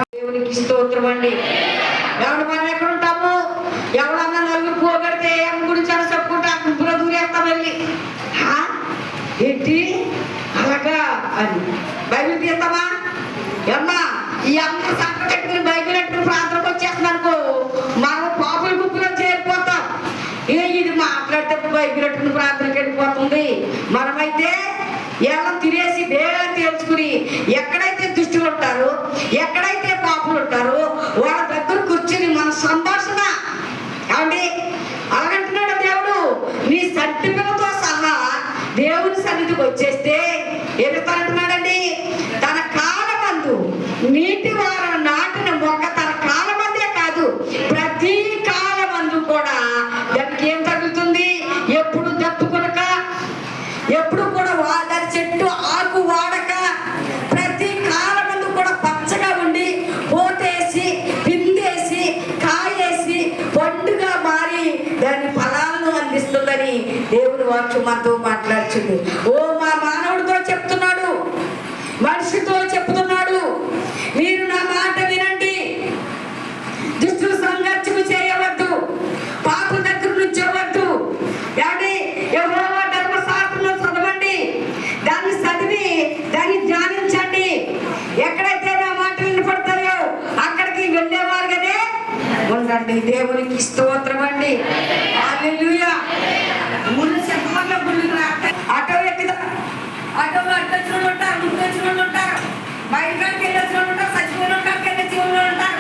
దేవునికి స్తోత్రం అండి. ఎవరు మనం ఎక్కడ ఉంటాము? ఎవరన్నా నలుగురు పోగొడితే ఏం గురించి అని చెప్పుకుంటే ఆ గుంపులో దూరేస్తాం వెళ్ళి. ఏంటి అలాగా అని బైబిల్ తీస్తామా? అమ్మా ఈ అమ్మ సంట పెట్టుకుని బైబిల్ పెట్టుకుని ప్రాంతంలోకి వచ్చేస్తుంది అనుకో, మనం పాపుల గుంపులో చేరిపోతాం. ఇది మాట్లాడితే బైబిల్ పెట్టుకుని ప్రాంతానికి వెళ్ళిపోతుంది. మనమైతే ఎలా తినేసి దేవుని తెలుసుకుని ఎక్కడైతే దుష్టులు ఉంటారో, ఎక్కడైతే పాపులు ఉంటారో వాళ్ళ దగ్గర కూర్చుని మన సంభాషణ ఏమండి అలాగంటున్నాడు దేవుడు. నీ సంటిపిల్లతో సహా దేవుని సన్నిధికి వచ్చేస్తే ఎదుగుతానంటున్నాడండి. తన కాలమందు నీటి వారం నాటిన మొక్క తన కాలమందే కాదు, ప్రతి కాలమందు కూడా దానికి ఏం తగ్గుతుంది? ఎప్పుడు దప్పుకొనక, ఎప్పుడు కూడా దాని చెట్టు ఆకు వాడక, ప్రతి కాలమందు కూడా పచ్చగా ఉండి పోతేసి పిందేసి కాయేసి పండుగ మారి దాని ఫలాలను అందిస్తుందని దేవుని వాక్యం మనతో మాట్లాడుతుంది. మా మానవుడితో చెప్తున్నాడు, మనిషితో చెప్తున్నాడు, మీరు నా మాట వినండి, దుష్టుల సంఘర్షణ చేయవద్దు, పాపం దగ్గర నుంచవద్దు. ఏమండి యెహోవా ధర్మశాస్త్రం చదవండి, దాన్ని చదివి దాన్ని ధ్యానించండి. ఎక్కడైతే నా మాటలు వినపడతాయో అక్కడికి వెళ్ళేవారుగానే ఉండండి. దేవునికి స్తోత్రం అండి. హల్లెలూయా. ఊళ్ళో చెప్పమన్నా గుళ్ళకి ఆటో ఎక్కుదా, ఆటోలో అడ్డొచ్చిన వాళ్ళు ఉంటారు, ముందొచ్చిన వాళ్ళు ఉంటారు, బయటకి వెళ్ళొచ్చిన వాళ్ళు ఉంటారు, సచిపోయిన వాళ్ళకి వెళ్ళొచ్చిన వాళ్ళు ఉంటారు.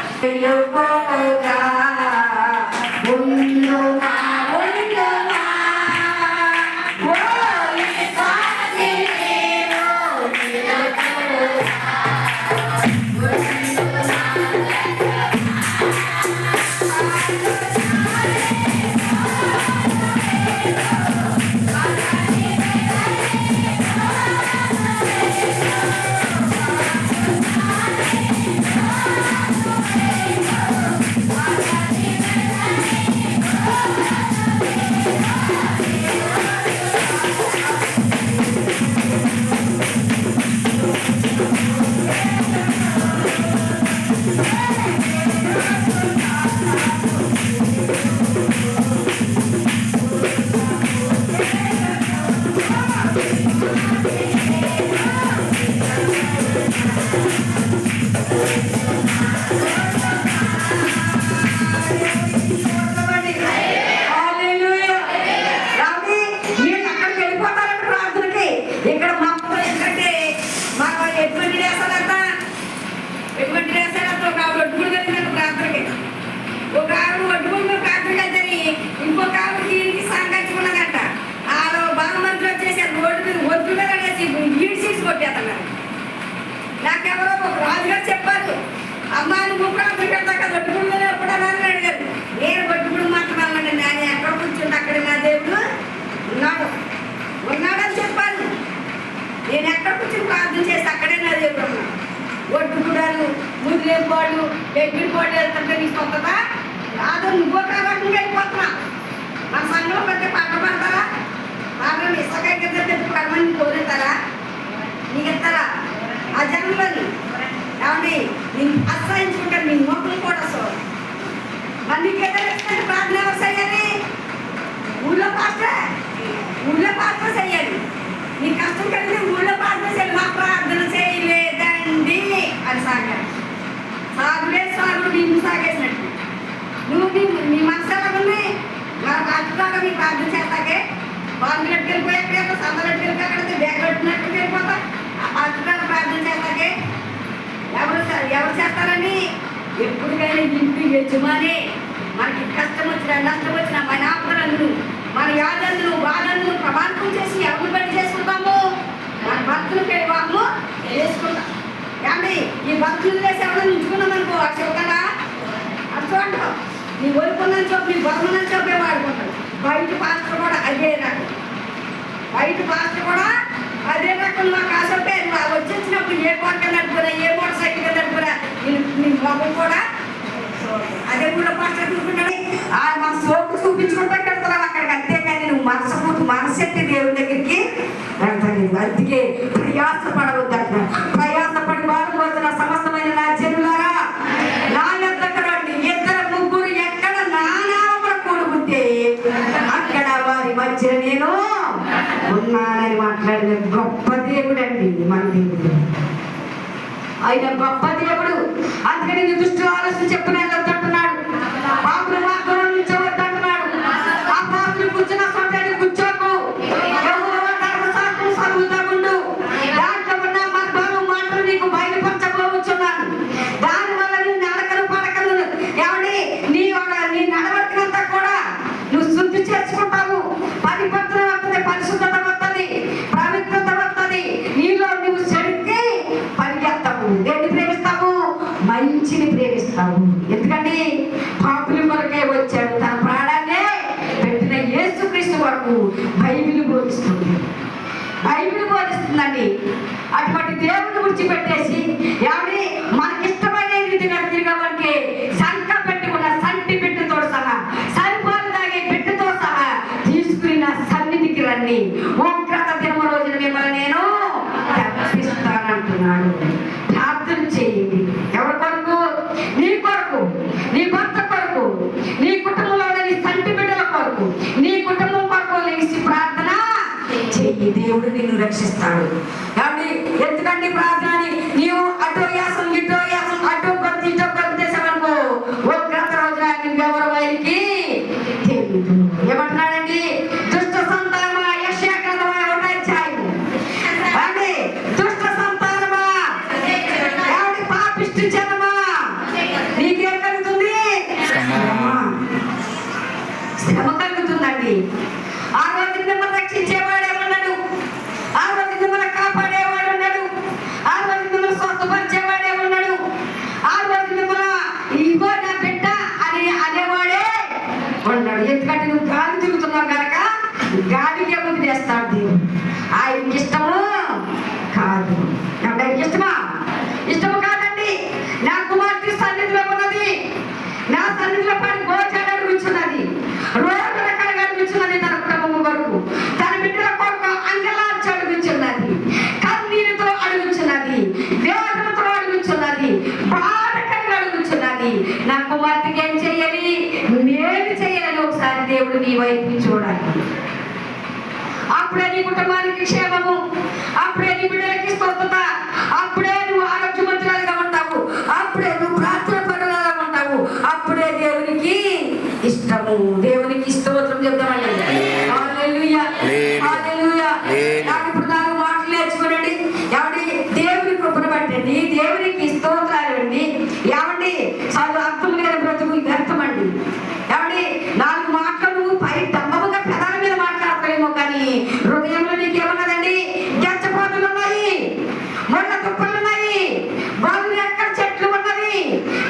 ఇంకొక ఆవిడకి సంగచ్చుకున్నదంట. ఆ బాలమంత్రులు వచ్చేసారు, రోడ్డు మీద ఒడ్డు మీద ఈడ్సీడ్స్ కొట్టేస్తున్నారు. నాకెవరో ఒక రాజుగారు చెప్పారు, అమ్మా నువ్వు ప్రార్థన పెడతాక ఒడ్డుగుడి మీద ఎప్పుడన్నా అని అడిగారు. నేను ఒడ్డుగుడి మాట్లాడాలండి, నేను ఎక్కడ కూర్చుంటే అక్కడ నా దేవుడు ఉన్నాడని చెప్పాను. నేను ఎక్కడ కూర్చుని ప్రార్థన చేస్తే అక్కడే నా దేవుడు ఉన్నాడు. ఒడ్డుగుడాలు, ముదిలేపాళ్ళు, ఎగ్గిరిపాళ్ళు వెళ్తుంటే నీకు వస్తుందా? రాదు, నువ్వు కాబట్టి వెళ్ళిపోతున్నా. మన సంఘంలో పెద్ద పంట పడతారా? వాళ్ళు ఇసుకాయ కింద పడమని కోరుతారా? నీకు ఇస్తారా? ఆ జనంలోని ఏమండి నేను ఆశ్రయించుకుంటాను, నీ మొక్కలు కూడా వస్తావు. మరి నీకు ఎదురు ప్రార్థన ఎవరు చేయాలి? ఊళ్ళో పాత్ర చేయాలి. నీ కష్టం కలిగి ఊళ్ళో ప్రార్థన చేయాలి. మా ప్రార్థన చేయలేదండి అని సాగారు. సాగులే సాగు నిన్ను సాగేసినట్టు నువ్వు నీ మనసు ఎలాగుంది? మన రాజులాగా నీ ప్రార్థన చేస్తాకే బాగులెట్టు వెళ్ళిపోయాక సందలెట్టు వెళ్ళిపోయి అక్కడికి బేగొట్టినట్టు వెళ్ళిపోతా. ఆ రాజులాగా ప్రార్థన చేస్తాకే ఎవరు చేస్తారని ఎప్పటికైనా ఇంటి యజమాని మనకి కష్టం వచ్చినా నష్టం వచ్చినా మన ఆపదలను మన యాదందులు బాధలను ప్రమాణం చేసి ఎవరు బట్టి చేసుకుంటాము? మన భక్తులు వివాహము చేసుకుంటాం. ఏమండి ఈ భక్తులు చేసి ఎవరైనా ఉంచుకున్నాం అనుకో అది చెబుతాడా? అది చూడండి, నీ ఒలుకున్నని చోపు నీ బరువున్నని చోపే వాడుకుంటాడు. బయట పాస్టర్ కూడా అదే రకం, అదే రకం. మాకు ఆశపే వచ్చినప్పుడు ఏ కోట నడుపురా, ఏ మోటార్ సైకిల్ నడుపురా, నీ మొబైల్ కూడా అదే కూడా పాస్టర్ చూసుకుంటాడు. మన సోపు మనసెట్టి దేవుని దగ్గరికి వెళ్తాను. అందుకే ప్రయాసపడవద్దంట. ప్రయాసపడి వారు పోతున్న సమస్తమైన నా జనులారా నా యొద్దకు రండి. ఇద్దరు ముగ్గురు ఎక్కడ నా నామమున కూడుకుంటే అక్కడ వారి మధ్య నేను ఉన్నానని మాట్లాడిన గొప్ప దేవుడు అండి మన దేవుడు. ఆయన గొప్ప దేవుడు. అందుకని దుష్టుల ఆలోచన చెప్పిన వెళ్తుంటున్నాడు. పాపులు మార్గంలో నిల్చోవద్దంటున్నాడు. ఆ పాపులు కూర్చున్న చోట కూర్చోకు. దాంట్లో ఉన్న మర్మాలు మాటలు నీకు బయలుపరచబోతున్నాను. దానివల్ల నీ నడకలు పడకలు ఏమండి నీ నడవడికంతా కూడా నువ్వు శుద్ధి చేసుకుంటావు. పరిపత్రం వస్తుంది, పరిశుద్ధత వస్తుంది, పవిత్రత వస్తుంది. నీలో నువ్వు చెడికి పరిగెత్తావు. దేన్ని ప్రేమిస్తావు? మంచిని ప్రేమిస్తావు. ఎందుకంటే పాపుల కొరకే వచ్చాడు. తన ప్రాణాన్నే పెట్టిన యేసుక్రీస్తు వరకు బైబిల్ బోధిస్తుంది. బైబిల్ బోధిస్తుందండి. అటువంటి దేవుడిని విడిచిపెట్టేసి ఏమండి మనకిష్టమైన రీతిగా తిరగడానికి సంక పెట్టుకున్న సంటి బిడ్డతో సహా సరిపాలు తాగే బిడ్డతో సహా తీసుకుని నా సన్నిధికి రండి. ఉగ్రత దినమ రోజున మిమ్మల్ని నేను తప్పిస్తానంటున్నాడు. ప్రార్థన చేయండి. ఎవరి కొరకు? నీ కొరకు, నీ భర్త కొరకు, నీ కుటుంబంలో నీ సంటి బిడ్డల కొరకు, నీ కుటుంబం కొరకు లేచి ప్రార్థన చెయ్యి. దేవుడు నిన్ను రక్షిస్తాడు. కాబట్టి ఎందుకంటే ప్రార్థనని నీవు అటో యాసం ఇటో యాసం అటో కొద్ది ఇటో కొద్ది చేసావనుకో ఉగ్రత రోజున నువ్వెవరు వారికి తెలియదు. ఏమంటున్నాడండి? దుష్ట సంతానమా, యెషయా గ్రంథమా 1వ అధ్యాయం. అంటే దుష్ట సంతానమా, ఏమంటే పాపిష్టి జనమా, నీకేం కలుగుతుంది? శ్రమ కలుగుతుందండి. ఆ రోజు మిమ్మల్ని రక్షించేవాడు ఏమన్నాడు? ఆ రోజు మిమ్మల్ని కాపాడేవాడు ఉన్నాడు. ఆ రోజు మిమ్మల్ని స్వస్థపరిచేవాడు ఏమన్నాడు? ఆ రోజు మిమ్మల్ని ఇగో నా బిడ్డ అని అనేవాడే ఉన్నాడు. ఎందుకంటే నువ్వు గాలి తిరుగుతున్నావు కనుక గాలికే వదిలేస్తాడు దేవుడు. ఆయనకి ఇష్టము కాదు. ఆయనకి ఇష్టమా? ఇష్టము కాదండి. నా కుమార్తె సన్నిధిలో ఉన్నది. నా సన్నిధిలో పడి గోచాడు అడుగుచున్నది, రోడ్ల కడగ అడుగుచున్నది. తన కుటుంబం వరకు, తన బిడ్డల కొరకు అంగలార్చి అడుగుచున్నది, కన్నీరుతో అడుగుచున్నది, వేదనతో అడుగుచున్నది, బాధకరంగా అడుగుచున్నది. నా కుమార్తెకి ఏం చెయ్యాలి? మేలు చేయాలని ఒకసారి దేవుడు నీ వైపు చూడాలి. అప్పుడే నీ కుటుంబానికి క్షేమము, అప్పుడే నీ బిడ్డలకి స్వస్థత, అప్పుడే నువ్వు ఆరోగ్యవంతురాలుగా ఉంటావు, అప్పుడే నువ్వు ప్రార్థన పరులుగా ఉంటావు, అప్పుడే దేవునికి ఇష్టము. దేవునికి స్తోత్రం చెప్తామండి. హల్లెలూయా, హల్లెలూయా. ఇప్పుడు నాలుగు మాటలు నేర్చుకోనండి. ఏమండి దేవుని కృపను పట్టండి, దేవునికి స్తోత్రాలు అండి. ఏమండి చాలా అర్థం లేని బ్రతుకు వ్యర్థమండి. ఏమండి నాలుగు మాటలు నువ్వు పై దమ్మముగా పెదాల మీద మాట్లాడతావేమో కానీ హృదయంలో నీకేమన్నదండి? గెచ్చపోతులు ఉన్నాయి, మొన్న తుప్పలు ఉన్నాయి, బాగులు ఎక్కడ చెట్లు ఉన్నది,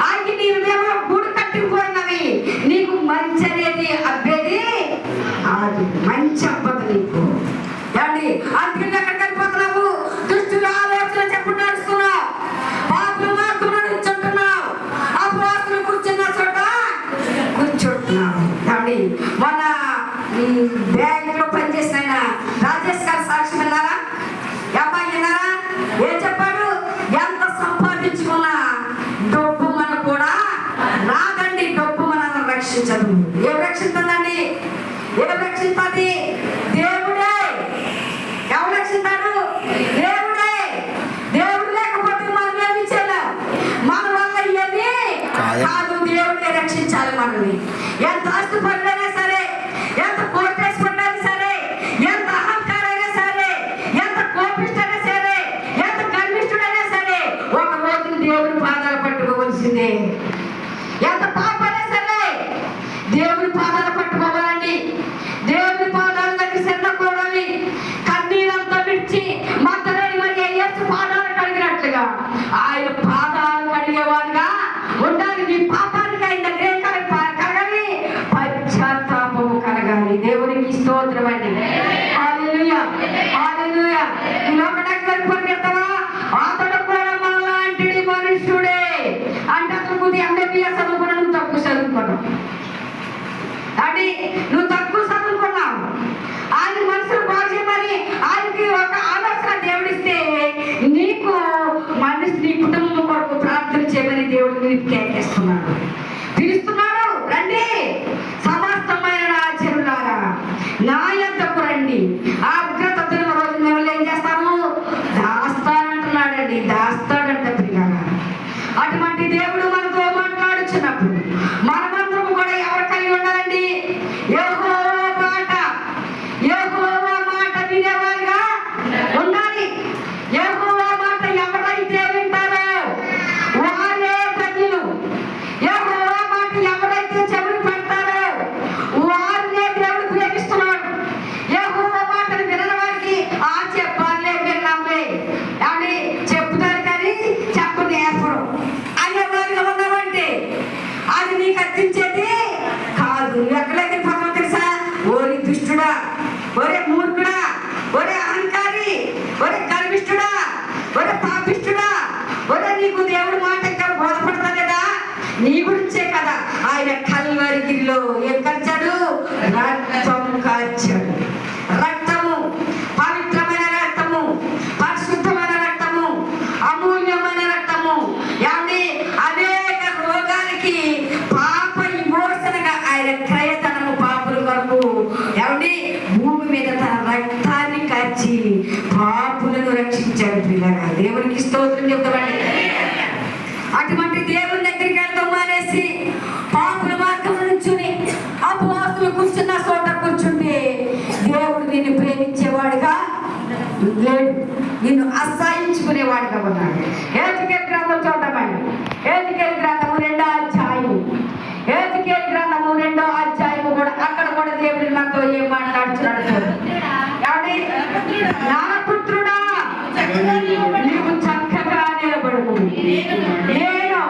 ఆగి నీ హృదయంలో గూడు కట్టిపోయినవి. నీకు మంచి అనేది అబ్బేది అది మంచి అబ్బదు నీకు. ఏమండి అందుకని ఎక్కడికి వెళ్ళిపోతున్నావు? దుష్టుల ఆలోచన చెప్పు నడుస్తున్నావు, పాపులు మాత్రం నడుచుంటున్నావు, అపవాసులు కూర్చున్న చోట కూర్చుంటున్నావు. ఏమండి మన బ్యాంకులో పనిచేసిన ఆయన రాజేష్ గారు సాక్ష్యం విన్నారా? అమ్మాయి విన్నారా? ఏం చెప్పాడు? ఎంత సంపాదించుకున్నా డబ్బు మనం కూడా రాదండి. డబ్బు మనల్ని రక్షించదు. ఏం రక్షిస్తుందండి? ఏం రక్షిస్తుంది? దేవుడే. ఎవరు రక్షిస్తాడు? దేవుడే. దేవుడు లేకపోతే మనం ఏమి చేయలేం. మన వల్ల ఏమి కాదు. దేవుడే రక్షించాలి మనల్ని. ఎంత ఆస్తుపరులైనా సరే, ఎంత కోటేశ్వరుడైనా సరే, ఎంత అహంకారైనా సరే, ఎంత కోపిష్టైనా సరే, ఎంత గర్విష్ఠుడైనా సరే, ఒక రోజు దేవుని పాదాలు పట్టుకోవలసిందే. ఎంత పాపైనా సరే దేవుని పాదాలు పట్టుకోవాలండి. దేవుని పాదాల దగ్గర చెందకూడాలి. కన్నీరంతా విడిచి మత్తలేని మరి యేసు పాదాలు కడిగినట్లుగా ఆయన పాదాలు కడిగేవాడుగా ఉండాలి. నీ పాపానికి ఆయన దగ్గర కడగాలి, లేడు, నిన్ను అసహించుకునేవాడిగా ఉన్నాడు. హెజ్కేలు గ్రంథం చూద్దామండి. హెజ్కేలు గ్రంథము 2వ అధ్యాయము, హెజ్కేలు గ్రంథము 2వ అధ్యాయము కూడా అక్కడ కూడా దేవుడు నాతో ఏం మాట్లాడుతున్నాడు చూడండి. నరపుత్రుడా నీవు చక్కగా నిలబడు, నేను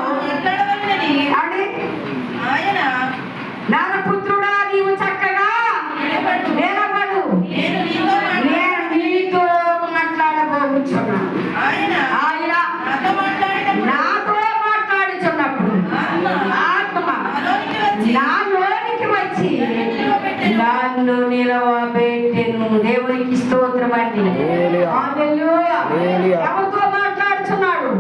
నరపుత్రుడా నీవు చక్కగా నిలబడు, నేను నీతో మాట్లాడబోతున్నాను. ఆయన నాతో మాట్లాడుచున్నప్పుడు ఆత్మ నాలోనికి వచ్చి నన్ను నిలవబెట్టెను. దేవునికి స్తోత్రం అండి. హల్లెలూయా. ఎవరితో మాట్లాడుచున్నాడు?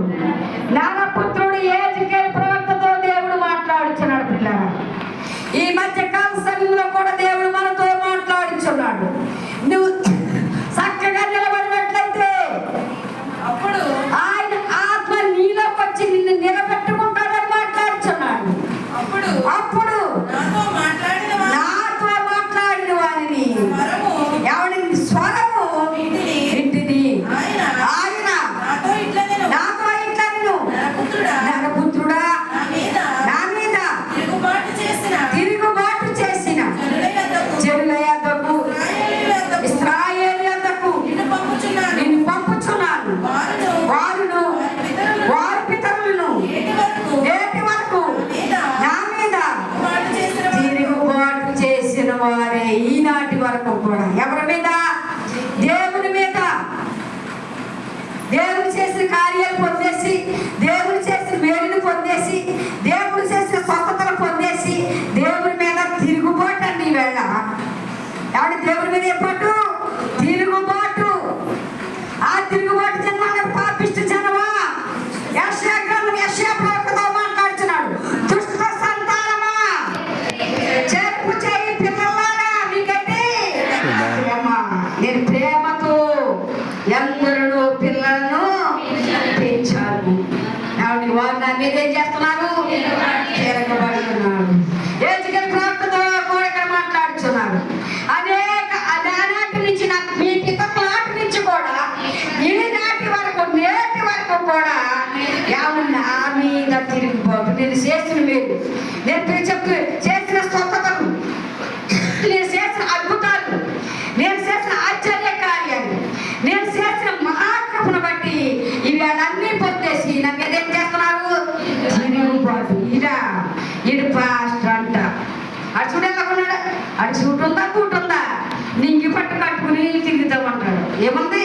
నరపుత్రుడు హెజ్కేలు ప్రవక్తతో దేవుడు మాట్లాడుచున్నాడు. పిల్లరా, ఈ మధ్య కాల సమయంలో కూడా దేవుడు మనతో మాట్లాడుచున్నాడు. నువ్వు చక్కగా నిలబడినట్లయితే అప్పుడు ఆయన ఆత్మ నీలోకి వచ్చి నిన్ను నిలబెట్టుకుంటాడని మాట్లాడుచున్నాడు. అప్పుడు నాతో మాట్లాడిన వారిని ఎవడి స్వరము ఇంటిని ఆయన నాతో ఇట్లా నరపుత్రుడా నా మీద తిరుగుబాటు చేసిన జనుల యొద్దకు ఇశ్రాయేలు యొద్దకు నిన్ను పంపుచున్నాను. వారును వారి పితరులను నేటి వరకు నా మీద తిరుగుబాటు చేసిన వారే ఈనాటి వరకు కూడా. ఎవరి మీద? దేవుని మీద. దేవుడు చేసిన కార్యాలు పొందేసి, దేవుడు చేసిన మేలును పొందేసి, దేవుడు చేసిన స్వస్థతలు పొందేసి దేవుని మీద తిరుగుబాటు అండి. ఈవేళ ఎవడి దేవుని మీద ఎప్పుడు తిరుగుబాటు? ఆ తిరుగుబాటు జన్మ పాపిష్టి జనమా. యెషయా గ్రంథం యెషయా ప్రవక్తతో మాట్లాడుతున్నాడు. దుష్ట సంతానమా, చెరుపు చేయి పిల్లలారా, మీకంటే నేను ప్రేమతో ఎందరూ పిల్లలను పెంచాను. వారు నా మీద ఏం చేస్తున్నారు? తిరగబడుతున్నారు. హెజ్కేలు ప్రవక్తతో కూడా ఇక్కడ మాట్లాడుతున్నారు. ఆనాటి నుంచి మీ పితరుల నాటి నుంచి కూడా ఈనాటి వరకు నేటి వరకు కూడా ఎవరు నా మీద తిరిగిపోదు. నేను చేసిన మేలు, నేను చేసిన స్వస్థతలు, నేను చేసిన అద్భుతాలు, నేను చేసిన ఆశ్చర్య కార్యాలు, నేను చేసిన మహాకృపను బట్టి ఇవి అన్నీ పొందేసి నాకు ఏదేం చేస్తున్నారు? తిరుగుబాటు. ఇడు పాస్టర్ అంట. అటు చూడు ఎలా ఉన్నాడు? అటు సూట్ ఉందా బూట్ ఉందా? నింగి పట్టు కట్టుకుని తిరుగుతామంటాడు. ఏముంది?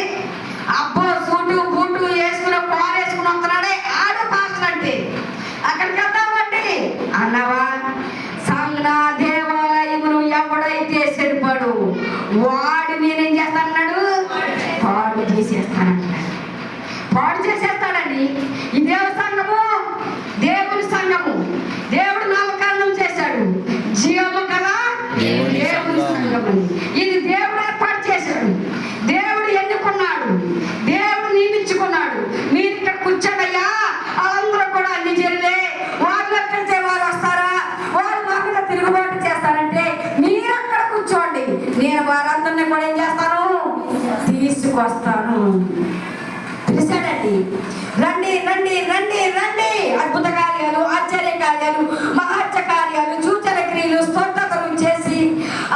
అబ్బో సూటు బూటు వేసుకుని కారు వేసుకుని వస్తున్నాడే ఆడు పాస్టర్ అంటే. అక్కడికి వెళ్దామండి అన్నవా? సంఘ దేవాలయమును ఎవడైతే సరిపడు వాడు నేనేం చేస్తానన్నాడు? పాడు చేసేస్తానంటున్నాడు. పాడు చేసేస్తాడని. ఈ దేవ సంఘము దేవుని సంఘము. దేవుడు నామకరణం చేశాడు. జీవము గల దేవుని సంఘము. ఇది దేవుడు ఏర్పాటు చేశాడు. దేవుడు ఎన్నుకున్నాడు. దేవుడు నియమించుకున్నాడు. మీరు ఇక్కడ కూర్చోడయ్యా, అందరూ కూడా అన్ని జరిగే వాళ్ళు ఎక్కడితే వారు వస్తారా? వారు మా మీద తిరుగుబాటు చేస్తారంటే మీరు అక్కడ కూర్చోండి, నేను వారందరినీ కూడా ఏం చేస్తాను? తీసుకొస్తాను. పిలిచాడండి. రండి రండి రండి రండి. అద్భుత కార్యాలు, ఆశ్చర్య కార్యాలు, మహాత్య కార్యాలు, సూచన క్రియలు, స్వస్థతలు చేసి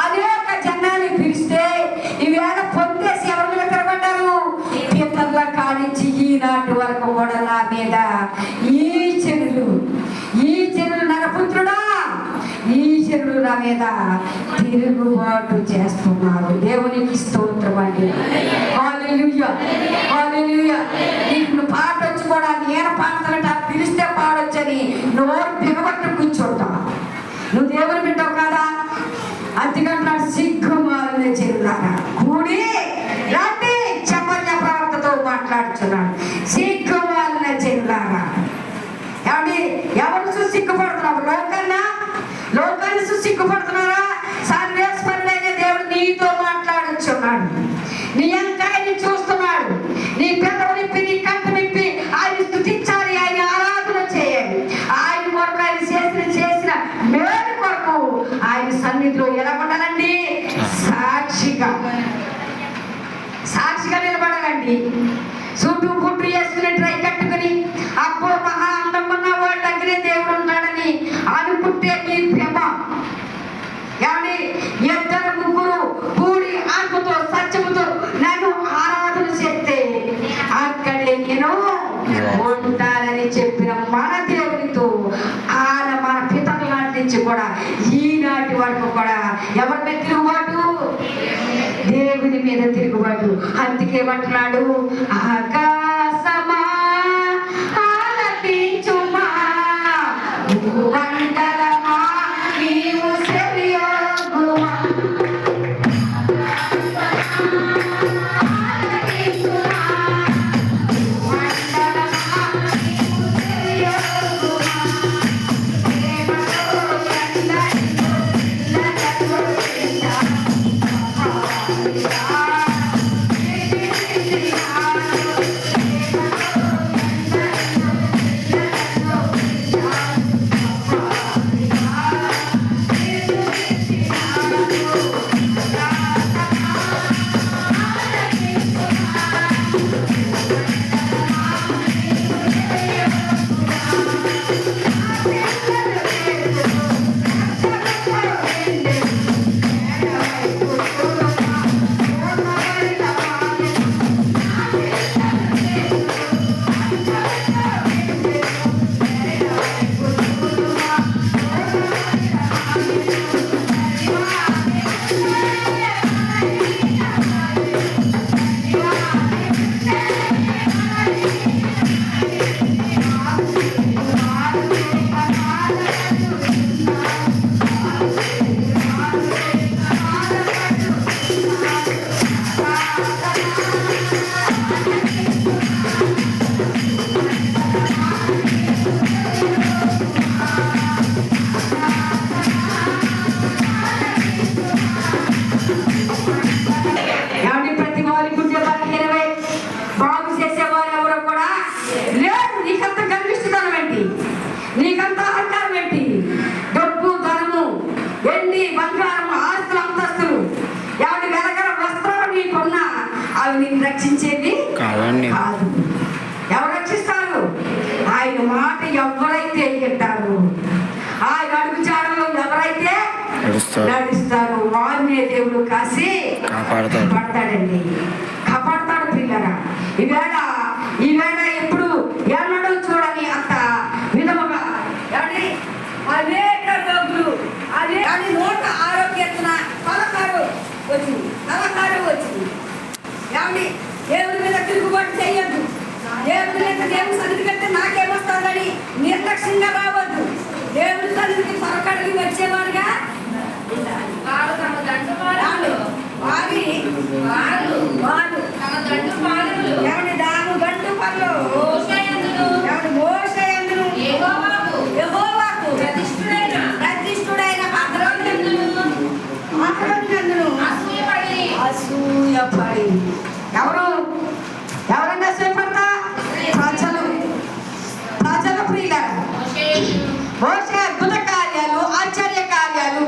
అనేక జనాన్ని పిలిస్తే ఈవేళ పొందేసి ఎవరి మీద తిరగబడ్డారు? పితరుల కానించి ఈనాటి వరకు కూడా నా మీద ఈ చెరులు నరపుత్రుడా, ఈ చెరులు నా మీద తిరుగుబాటు చేస్తున్నారు. దేవునికి స్తోత్రం అండి. హల్లెలూయా, హల్లెలూయా. నీకు పాట వచ్చి కూడా నేను పాడతానంట, పిలిస్తే పాడొచ్చని నోరు బిగబట్టు కూర్చోటా. నువ్వు దేవుని బిడ్డవు కదా. అందుకంటున్నాడు సిగ్గుమాలిన చెరులారా కూడి రండి. చెప్పల్య ప్రవక్తతో మాట్లాడుతున్నాడు. సిగ్గుమాలిన చెరులారా. ఎవరు చూసి సిగ్గుపడుతున్నావు? లోకాన్ని చూసి సిగ్గుపడుతున్నారా? సర్వేశ్వరుడైన దేవుడు నీతో మాట్లాడుచున్నాడు. నీ అంకాయని చూస్తున్నాడు. నీ పెదవులు విప్పి, నీ కంట విప్పి ఆయన స్తుతించాలి, ఆయన ఆరాధన చేయాలి. ఆయన కొరకు ఆయన చేసిన మేలు కొరకు ఆయన సన్నిధిలో ఎలా ఉండాలండి? సాక్షిగా నిలబడాలండి. వచ్చాడండి. సూటు బుట్టు వేసుకుని ట్రై కట్టుకుని అబ్బో మహా అందమున్న వాళ్ళ దగ్గరే దేవుడు ఉంటాడని అనుకుంటే మీ భ్రమ. కానీ ఇద్దరు ముగ్గురు కూడి ఆత్మతో సత్యముతో నన్ను ఆరాధన చేస్తే అక్కడే నేను ఉంటానని చెప్పిన మన దేవునితో ఆయన మన పితరుల నాటి నుంచి కూడా ఈనాటి వరకు కూడా ఎవరి మీద తిరుగుబాటు? దేవుని మీద తిరుగుబాటు. అందుకే అంటున్నాడు, ఆకాశమా ఆలపించుమా, భూమండలమా నీవు సెవియొగ్గుమా. నీకంత అహంకారం ఏంటి? డబ్బు ధనము వెండి బంగారం ఆస్తులు అంతస్తులు ఎవరి వెలగల వస్త్రాలు నీకున్నా అవి నీకు రక్షించేది కాదు. ఎవరు రక్షిస్తారు? ఆయన మాట ఎవరైతే వింటారు, ఆయన అడుగు జాడలో ఎవరైతే నడుస్తారు వారినే దేవుడు కాసి కాపాడతాడండి. కాపాడతాడు పిల్లరా. ఈవేళ ఎప్పుడు ఎన్నడూ చూడని అంత విధముగా అనేక రోగులు అదే నోట ఆరోగ్యతన పలకారు వచ్చింది. ఏమండి దేవుడి మీద తిరుగుబాటు చేయొద్దు. దేవుడి మీద దేవుడి సన్నిధి కంటే నాకేమొస్తుందని నిర్లక్ష్యంగా రావద్దు. దేవుడి సన్నిధికి పరకడికి వచ్చేవారుగా ఏమండి దాము గంటు పనులు మోషయందును యెహోవాకు ప్రతిష్ఠుడైన అహరోనునందును అసూయపడి ఎవరన్నా అసూయపడతా? ప్రజల ప్రియులారా, మోషే అద్భుత కార్యాలు ఆశ్చర్య కార్యాలు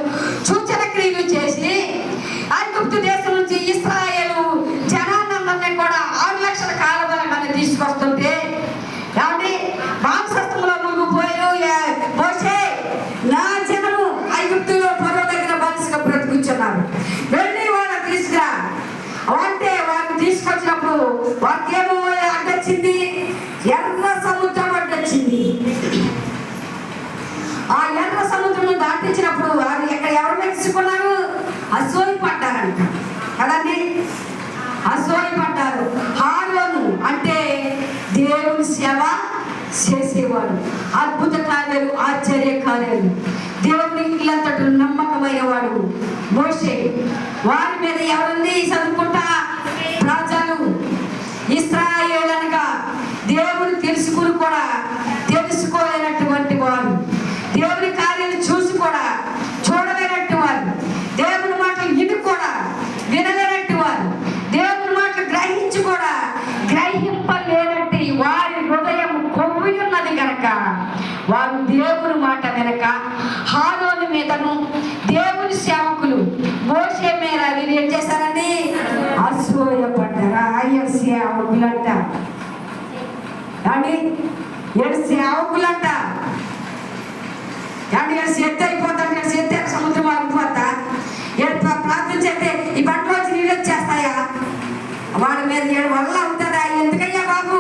సూచన క్రియలు చేసి ఐగుప్తు దేశం నుంచి ఇశ్రాయేలు జనాన్నందరినీ కూడా 6 లక్షల కాలబలంగా తీసుకొస్తుంటే ఏమండి మాంసత్వంలో మునిగిపోయారు. మోషే నా జనము ఐగుప్తులో పొర దగ్గర బానిసగా బ్రతుకుతున్నారు, వెళ్ళి వాళ్ళని తీసుకురా అంటే వారిని తీసుకొచ్చినప్పుడు వారికి ఏమో అడ్డొచ్చింది, ఎర్ర సముద్రం అడ్డొచ్చింది. ఆ ఎర్ర సముద్రం దాటించినప్పుడు వారు ఎవరు మెచ్చుకున్నారు? అసూయపడ్డారంట కదండి, అసూయపడ్డారు. హారోను అంటే దేవుని సేవ చేసేవాడు, అద్భుత కార్యాలు ఆశ్చర్య కార్యాలు దేవునికి అంతటి నమ్మకమైన వాడు మోషే. వారి మీద ఎవరుంది చదువుకుంటా? ప్రజలు ఇశ్రాయేలు అనగా దేవుని తెలుసుకుని కూడా తెలుసుకోలేనటువంటి వారు, దేవుని కార్యాలు చూసి కూడా చూడలేనట్టు వారు, దేవుని మాటలు విని కూడా వినలేనట్టు వారు, దేవుని మాటలు గ్రహించి కూడా గ్రహింపలేనట్టు వారి హృదయం కొవ్వి ఉన్నది కనుక వారు దేవుని మాట వెనక హారోను మీదను దేవుని సేవకులు మోషే మీద వీరు ఏం చేశారండి? అసూయపడ్డారు. ఆయన సేవకులు ఏమండి ఏడు సేవకులంట ఏమంటే ఏడు శక్తి అయిపోతాడు, ఏడు శక్తి సముద్రం ఆగిపోతా, ఏడు ప్రార్థన చేస్తే ఈ పంటలో వచ్చి నీళ్ళు వచ్చేస్తాయా, వాడి మీద ఏడు వల్ల అవుతుందా? ఎందుకయ్యా బాబు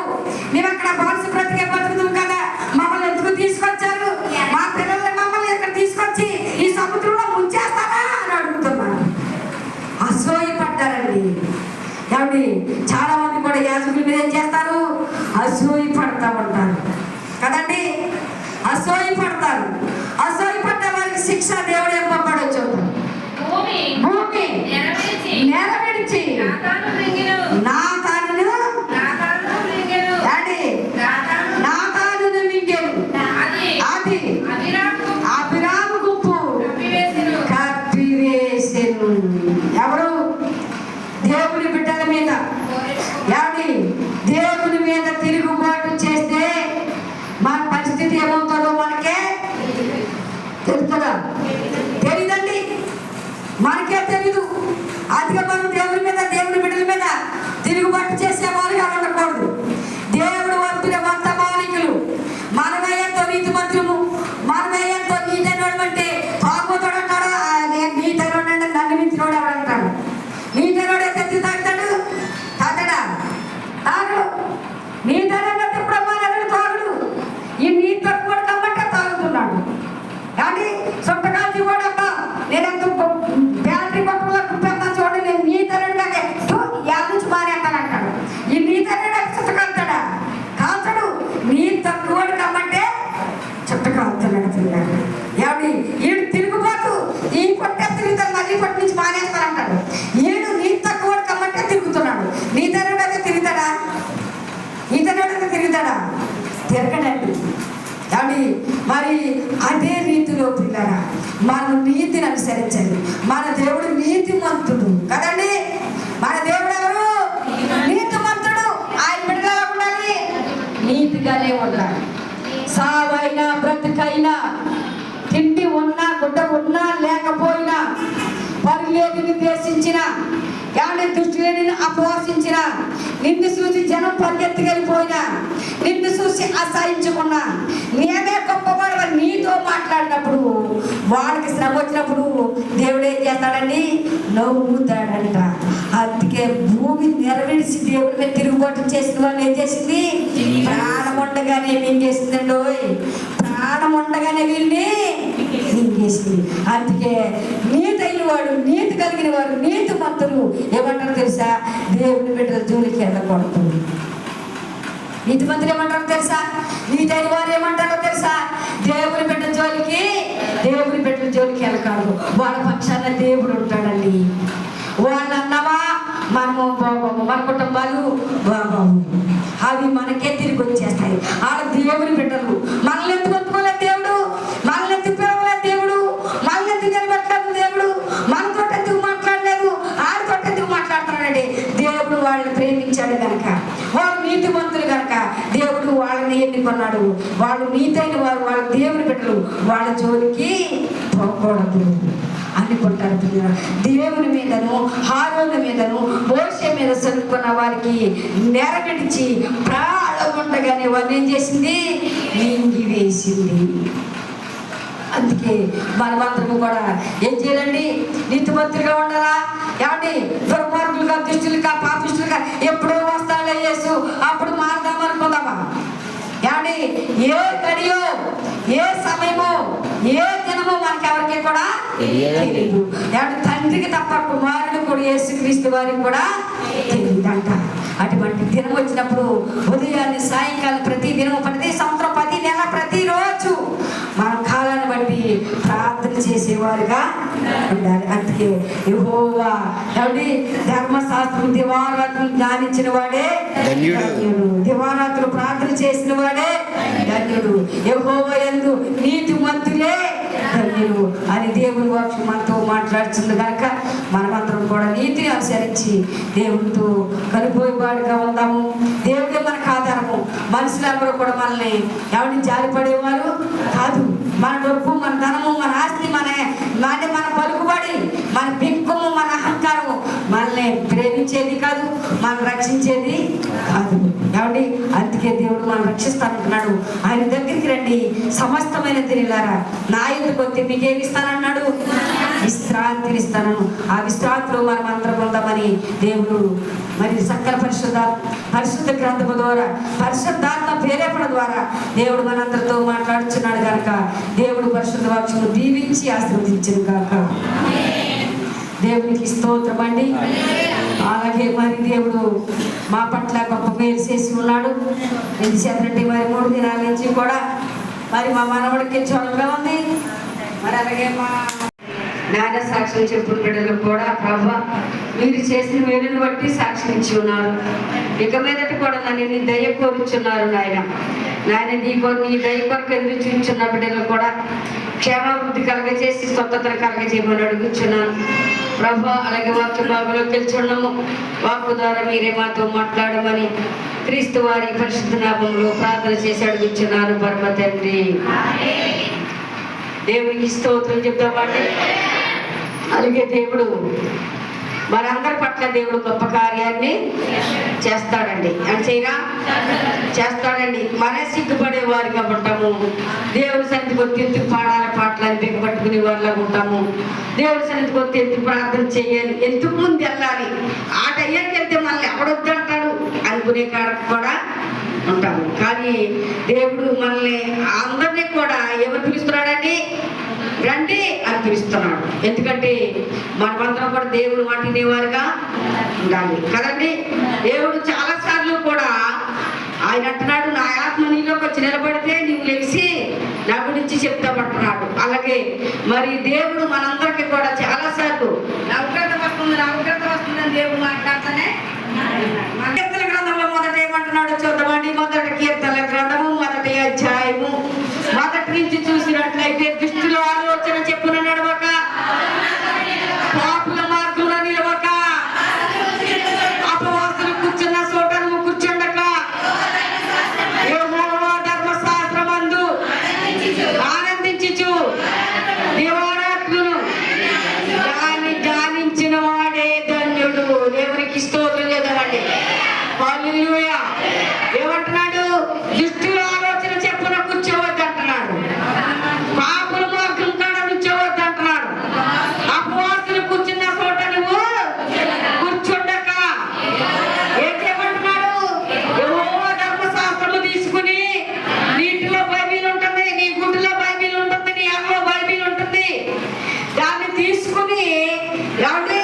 మేము అక్కడ బాల్సు బ్రతికే బతుకుతాం కదా, మమ్మల్ని ఎందుకు తీసుకొచ్చారు, మా పిల్లల్ని మమ్మల్ని ఇక్కడ తీసుకొచ్చి ఈ సముద్రంలో ముంచేస్తారా అని అడుగుతున్నాను. అసూయపడ్డారండి. ఏమండి చాలా మంది కూడా యాజకుల మీద ఏం చేస్తారు, అసూయపడతా ఉంటారు కదండి, అసూయపడతారు. అసూయపడ్డ వారికి శిక్ష దేవుడు ఏం పంపాడో చూద్దాం. భూమి నేల విడిచి నాతానును మింగెను, అది అభిరాము గుంపు కప్పివేసెను. ఎవరు? దేవుని బిడ్డల మీద. ఏమండి దేవుని మీద తిరుగుబాటు చేస్తే మన పరిస్థితి ఏమవుతుందో మనకే తెలుస్తుందా? తెలీదండి, మనకే తెలీదు. అందుకే మనం దేవుని మీద, దేవుని బిడ్డల మీద తిరుగుబాటు చేసే వారుగా ఉండకూడదు. దేవుడు వంపిన వర్తమానికులు మనమే ఎంతో నీతి మంత్రము, మనమే ఎంతో నీతైనోడు అంటే తాగుతోడు అంటాడు, నీతైనోడు అంటే నన్ను మించినోడు ఎవడంటాడు. నీతైనోడు అయితే ఎత్తి తాగుతాడు, తాగడా? తాగు. నీతైనోడు ఎప్పుడు అమ్మాయి తాగుడు. ఈ నీతి తక్కువ కమ్మంటే తాగుతున్నాడు. కానీ సొంతకాల్చి కూడా అబ్బా నేను ఎంత బ్యాటరీ పట్టులో కుప్పేస్తాను చూడండి, నేను నీతైనోడుగా యాద నుంచి మానేస్తానంటాడు. ఈ నీతైనోడు చుట్ట కాలుతాడా? కాల్చడు. నీ తక్కువ కమ్మంటే చుట్ట కాలుతున్నాడు పిల్లలు. ఏమండి ఈడు తిరుగుబాటు, ఈ కొట్టే తిరుగుతాడు, మళ్ళీ పట్టు నుంచి మానేస్తానంటాడు. ఈడు నీ తక్కువ కమ్మంటే తిరుగుతున్నాడు. నీతైనోడు అయితే తిరుగుతాడా? నీతైనోడు అయితే తిరుగుతాడా? తిరగడండి. ఏమండి మరి అదే రీతిలో పిల్లరా మనం నీతిని అనుసరించండి. మన దేవుడు నీతిమంతుడు కదండి. మన దేవుడు ఎవరు? నీతిమంతుడు. ఆయన బిడ్డగా ఉండాలి, నీతిగానే ఉండాలి. సావైనా బ్రతుకైనా, తిండి ఉన్నా గుడ్డ ఉన్నా లేకపోయినా, పరులేని నిర్దేశించిన, ఏమంటే దృష్టిని అపవాసించిన, నిన్ను చూసి జనం పరిగెత్తుకెళ్ళిపోయినా, నిన్ను చూసి అసహించుకున్నా, నేనే గొప్పవాడు నీతో మాట్లాడినప్పుడు, వాళ్ళకి శ్రమ వచ్చినప్పుడు దేవుడు ఏం చేస్తాడండి? నవ్వుతాడంట. అందుకే భూమి నెరవేర్చి దేవుడి మీద తిరుగుబాటు చేసిన వాళ్ళు ఏం చేసింది? ప్రాణం ఉండగానే ఏం చేసిందండో, ప్రాణం ఉండగానే వీళ్ళని మింగేసింది. అందుకే నీతైన వాడు, నీతి కలిగిన వాడు, నీతి మంతులు ఏమంటారు తెలుసా? దేవుని బిడ్డల జోలికి వెళ్ళకూడదు. నీతి మంతులు ఏమంటారో తెలుసా? నీతైన వారు ఏమంటారో తెలుసా? దేవుని బిడ్డల జోలికి, దేవుని బిడ్డల జోలికి వెళ్ళకూడదు. వాళ్ళ పక్షాన దేవుడు ఉంటాడండి. వాళ్ళు అన్నావా మనము బాబాము, మన కుటుంబాలు బాబాము, అవి మనకే తిరిగి వచ్చేస్తాయి. వాళ్ళ దేవుని బిడ్డలు. మనల్ని ఎందుకు కొట్టుకోలేదు దేవుడు? మనల్ని ఎందుకు పిలవలేదు దేవుడు? మనల్ని ఎందుకు నిలబెట్టలేదు దేవుడు? మనతో ఎందుకు మాట్లాడలేదు? ఆడితో ఎందుకు మాట్లాడుతున్నాడండి? దేవుడు వాళ్ళని ప్రేమించాడు కనుక, వాళ్ళు నీతిమంతులు కనుక దేవుడు వాళ్ళని ఎన్నుకున్నాడు. వాళ్ళు నీతైన వారు, వాళ్ళ దేవుని బిడ్డలు, వాళ్ళ జోలికి పోకూడదు అనుకుంటారు. దేవుని మీదను, హారోను మీదను, మోషే మీద చదువుకున్న వారికి నెరవేర్చి ప్రాణం ఉండగానే వాళ్ళు ఏం చేసింది? మింగివేసింది. అందుకే మనమందరము కూడా ఏం చేయాలండి? నీతిమంతులుగా ఉండాలా. ఏమండి దుర్మార్గులుగా, దుష్టులుగా, పాపిష్టులుగా ఎప్పుడో వస్తాడే యేసు, అప్పుడు మారుదాం అనుకుందామా? ఏమండి ఏ గడియో, ఏ సమయమో, ఏ దినమో మనకెవరికి కూడా తెలియదు. ఏమంటే తండ్రికి తప్ప కుమారుడు కూడా యేసుక్రీస్తు వారికి కూడా తెలియదంట. అటువంటి దినం వచ్చినప్పుడు ఉదయాన్ని సాయంకాలం ప్రతి దినం, ప్రతి సంవత్సరం, ప్రతి నెల, ప్రతిరోజు మన కాలాన్ని బట్టి ప్రార్థన చేసేవారుగా ఉండాలి. అందుకే యెహోవా ఏమండి ధర్మశాస్త్రం దివారాత్రులు ధ్యానించిన వాడే ధన్యుడు, దివారాత్రులు ప్రార్థన చేసిన వాడే ధన్యుడు, యెహోవా యందు నీతిమంతులే ధన్యుడు అని దేవుని వాక్యం మనతో మాట్లాడుతుంది కనుక మనమందరం కూడా నీతిని అనుసరించి దేవుడితో కనిపోయేవాడుగా ఉందాము. దేవుడే మనకు ఆధారము. మనుషులందరూ కూడా మనల్ని ఎవరిని జారిపడేవారు కాదు. మన డబ్బు, మన ధనము, మన ఆస్తి, మన పలుకుబడి, మన బిక్కము, మన అహంకారము మనల్ని ప్రేమించేది కాదు, మనం రక్షించేది కాదు. కాబట్టి అందుకే దేవుడు మనం రక్షిస్తాడు. ఇస్తానంటున్నాడు. ఆయన దగ్గరికి రండి సమస్తమైన తిరిగారా, నా ఎందుకు వస్తే మీకేమి ఇస్తానన్నాడు? విశ్రాంతిని ఇస్తాను. ఆ విశ్రాంతిలో మనం అందరం ఉందామని దేవుడు మరి సకల పరిశుద్ధ గ్రంథము ద్వారా, పరిశుద్ధాత్మ ప్రేరేపణ ద్వారా దేవుడు మనందరితో మాట్లాడుచున్నాడు కనుక దేవుడు పరిశుద్ధ వాక్యము దీవించి ఆశీర్వదించును గాక. దేవునికి స్తోత్రం అండి. అలాగే మరి దేవుడు మా పట్ల గొప్ప మేలు చేసి ఉన్నాడు. ఎందుచేతంటే మరి 3 దినాల నుంచి కూడా మరి మా మనవడికి జ్వరంగా ఉంది. మరి అలాగే మా నాన్న సాక్ష్యం చెప్పిన బిడ్డలకు కూడా ప్రభా మీరు చేసిన మేలుని బట్టి సాక్ష్యం ఇచ్చి ఉన్నారు. ఇక మీదట కూడా నన్ను నీ దయ కోరుచున్నారు నాయన. నీ దయ కొరకు ఎదురు చూచున్న బిడ్డలు కూడా క్షేమాభివృద్ధి కలగజేసి స్వతంత్రం కలగజేయమని అడుగుచున్నాను ప్రభా. అలాగే వాక్య భాగంలో తెలుసున్నాము, వాక్కు ద్వారా మీరే మాతో మాట్లాడమని క్రీస్తు వారి పరిశుద్ధ నామంలో ప్రార్థన చేసి అడుగుచున్నాను పరమ తండ్రి. దేవునికి స్తోత్రం చెప్తామండి. అలాగే దేవుడు మనందరి పట్ల దేవుడు గొప్ప కార్యాన్ని చేస్తాడండి. అని చేయరా? చేస్తాడండి. మరే సిగ్గుపడే వారిగా ఉంటాము. దేవుడి సన్నిధికి వచ్చి ఎందుకు పాడాలి పాటలు అని బిగ్గపట్టుకునే వారిలాగా ఉంటాము. దేవుడి సన్నిధికి వచ్చి ఎందుకు ప్రార్థన చేయాలి, ఎందుకు ముందు వెళ్ళాలి, ఆ టైంకి వెళ్తే మళ్ళీ ఎవడొద్దంటాడు అనుకునే కాడకు కూడా ఉంటాము. కానీ దేవుడు మనల్ని అందరినీ కూడా ఎవరు పిలుస్తున్నాడండి? రండి అని పిలుస్తున్నాడు. ఎందుకంటే మనమందరం కూడా దేవుడు మాటినేవారుగా ఉండాలి కదండి. దేవుడు చాలా సార్లు కూడా ఆయన అంటున్నాడు, నా ఆత్మ నీలోకి వచ్చి నిలబడితే నీవు లేచి నా గురించి చెప్తామంటున్నాడు. అలాగే మరి దేవుడు మనందరికీ కూడా చాలా సార్లు నా ఉగ్రత వస్తుందని దేవుడు మాట్లాడుతానే కీర్తన గ్రంథంలో మొదట ఏమంటున్నాడు చూద్దామండి. మొదటి కీర్తన గ్రంథము 1వ అధ్యాయము 1 నుంచి చూసినట్లయితే దుష్టుల ఆలోచన చెప్పున నడవక, పాపుల మార్గంలో నిలవక, అపవాసులు కూర్చున్న చోట నువ్వు కూర్చుండక, యెహోవా ధర్మశాస్త్రమందు ఆనందించుచు దివారాత్మను ధ్యానించిన వాడే ధన్యుడు. దేవునికి స్తోత్రం చేద్దామండి. హల్లెలూయా. ఏమంటున్నాడు? దుష్టుల ఆలోచన చెప్పున కూర్చోవద్దు అంటున్నాడు. పాపుల మార్గం కాడ కూర్చోవద్దు అంటున్నాడు. అపవాసులు కూర్చున్న చోట నువ్వు కూర్చుండక ఏం చేయమంటున్నాడు? యెహోవా ధర్మశాస్త్రము తీసుకుని, నీటిలో బైబిల్ ఉంటుంది, నీ గుడ్డులో బైబిల్ ఉంటుంది, నీ అమ్మలో బైబిల్ ఉంటుంది, దాన్ని తీసుకుని ఏమంటే